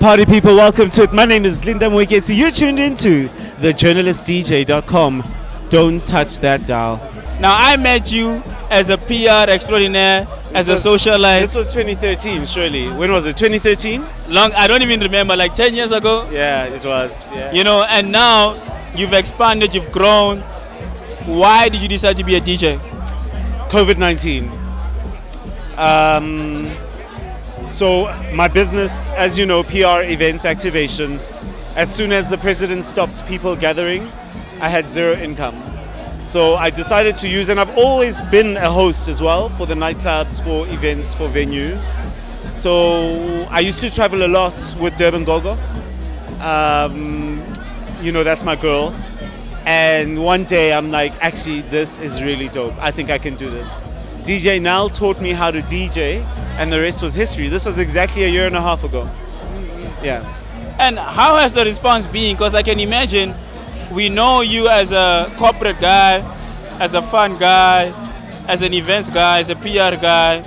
party people, welcome to it. My name is Linda Moeketsi. You're tuned into thejournalistdj.com. Don't touch that dial. Now, I met you as a PR extraordinaire, as a socialite. This was 2013, surely. When was it? 2013? I don't even remember, like 10 years ago. Yeah, it was. Yeah. You know, and now you've expanded, you've grown. Why did you decide to be a DJ? COVID-19. So my business, as you know, PR, events, activations. As soon as the president stopped people gathering, I had zero income. So I decided to use, and I've always been a host as well for the nightclubs, for events, for venues. So I used to travel a lot with Durban Gogo. You know, that's my girl. And one day I'm like, actually, this is really dope. I think I can do this. DJ Nal taught me how to DJ, and the rest was history. This was exactly a year and a half ago. Yeah. And how has the response been? Because I can imagine, we know you as a corporate guy, as a fun guy, as an events guy, as a PR guy,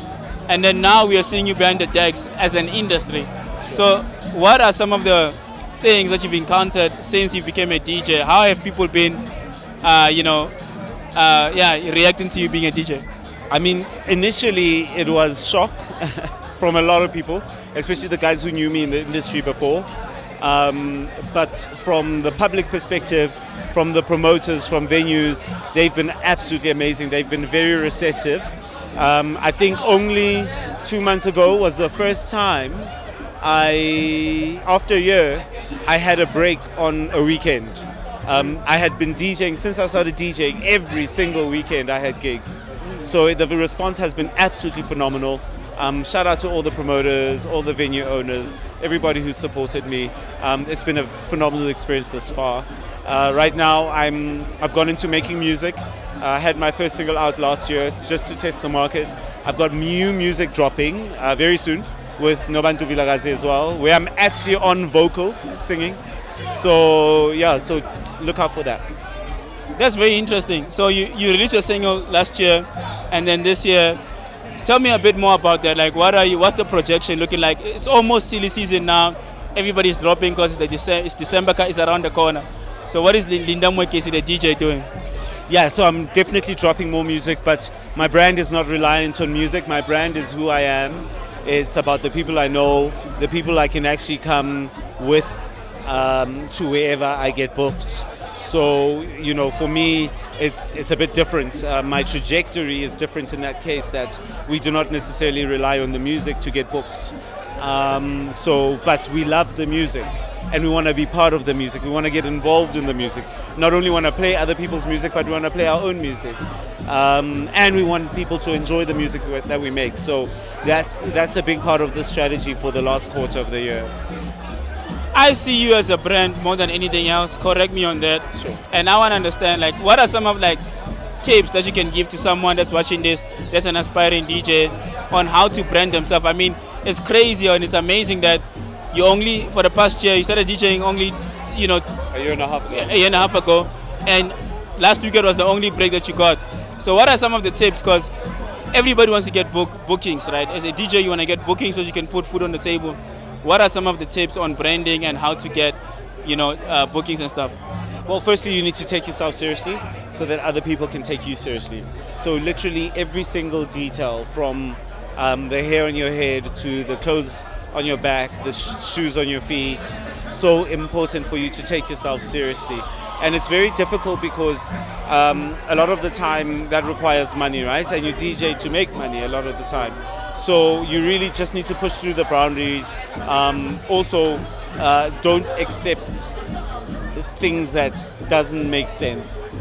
and then now we are seeing you behind the decks as an industry. So what are some of the things that you've encountered since you became a DJ? How have people been, reacting to you being a DJ? I mean, initially it was shock from a lot of people, especially the guys who knew me in the industry before. But from the public perspective, from the promoters, from venues, they've been absolutely amazing. They've been very receptive. I think only 2 months ago was the first time after a year, I had a break on a weekend. I had been DJing since I started DJing. Every single weekend I had gigs. So the response has been absolutely phenomenal. Shout out to all the promoters, all the venue owners, everybody who supported me. It's been a phenomenal experience thus far. Right now I've gone into making music. I had my first single out last year just to test the market. I've got new music dropping very soon with Nobantu Vilagazi as well, where I'm actually on vocals singing. So yeah, so look out for that. That's very interesting. So you released your single last year, and then this year. Tell me a bit more about that. Like, what's the projection looking like? It's almost silly season now. Everybody's dropping because it's December is around the corner. So what is Linda Moeketsi, the DJ, doing? Yeah, so I'm definitely dropping more music, but my brand is not reliant on music. My brand is who I am. It's about the people I know, the people I can actually come with to wherever I get booked. So, you know, for me, it's a bit different. My trajectory is different in that case, that we do not necessarily rely on the music to get booked. But we love the music, and we want to be part of the music. We want to get involved in the music. Not only want to play other people's music, but we want to play our own music. And we want people to enjoy the music that we make. So that's a big part of the strategy for the last quarter of the year. I see you as a brand more than anything else. Correct me on that. Sure. And I want to understand, like, what are some of tips that you can give to someone that's watching this, that's an aspiring DJ, on how to brand themselves? I mean, it's crazy and it's amazing that you only, for the past year, you started DJing only, a year and a half ago. A year and a half ago, and last weekend was the only break that you got. So what are some of the tips? Because everybody wants to get bookings, right? As a DJ, you want to get bookings so you can put food on the table. What are some of the tips on branding and how to get, bookings and stuff? Well, firstly, you need to take yourself seriously so that other people can take you seriously. So literally every single detail, from the hair on your head to the clothes on your back, the shoes on your feet, so important for you to take yourself seriously. And it's very difficult because a lot of the time that requires money, right? And you DJ to make money a lot of the time. So you really just need to push through the boundaries. Also, don't accept the things that don't make sense.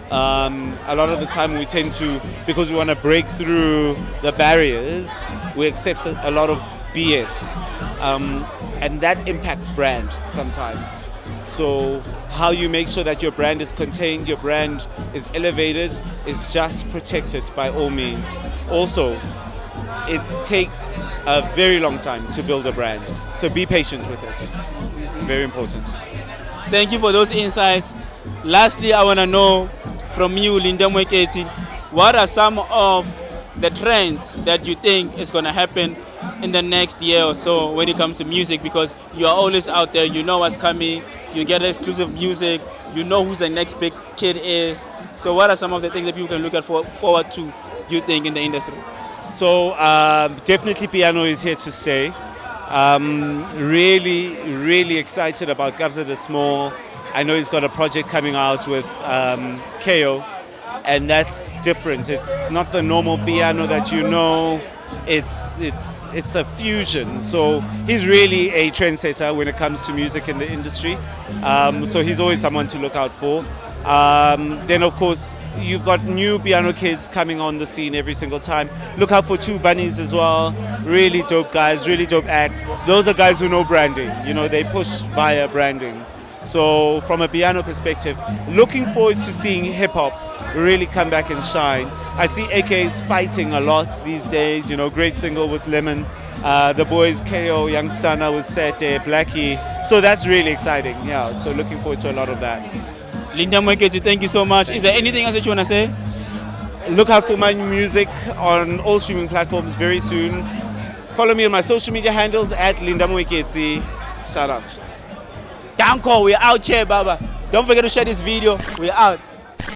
A lot of the time we tend to, because we want to break through the barriers, we accept a lot of BS. And that impacts brand sometimes. So how you make sure that your brand is contained, your brand is elevated, is just protected by all means. Also, it takes a very long time to build a brand. So be patient with it. Very important. Thank you for those insights. Lastly, I want to know from you, Linda Moeketsi, what are some of the trends that you think is going to happen in the next year or so when it comes to music? Because you are always out there, you know what's coming, you get exclusive music, you know who the next big kid is. So what are some of the things that people can look at forward to, you think, in the industry? So definitely piano is here to stay. Really excited about Gabza the Small. I know he's got a project coming out with KO, and that's different. It's not the normal piano that you know. It's a fusion. So he's really a trendsetter when it comes to music in the industry. So he's always someone to look out for. Then of course you've got new piano kids coming on the scene every single time. Look out for Two Bunnies as well. Really dope guys, really dope acts. Those are guys who know branding. You know, they push via branding. So from a piano perspective, looking forward to seeing hip hop really come back and shine. I see AK's fighting a lot these days. You know, great single with Lemon. The boys KO, Young Stunner with Sete, Blackie. So that's really exciting. Yeah. So looking forward to a lot of that. Linda Moeketsi, thank you so much. Is there anything else that you want to say? Look out for my new music on all streaming platforms very soon. Follow me on my social media handles at Linda Moeketsi. Shout out. Danko, we're out here, Baba. Don't forget to share this video. We're out.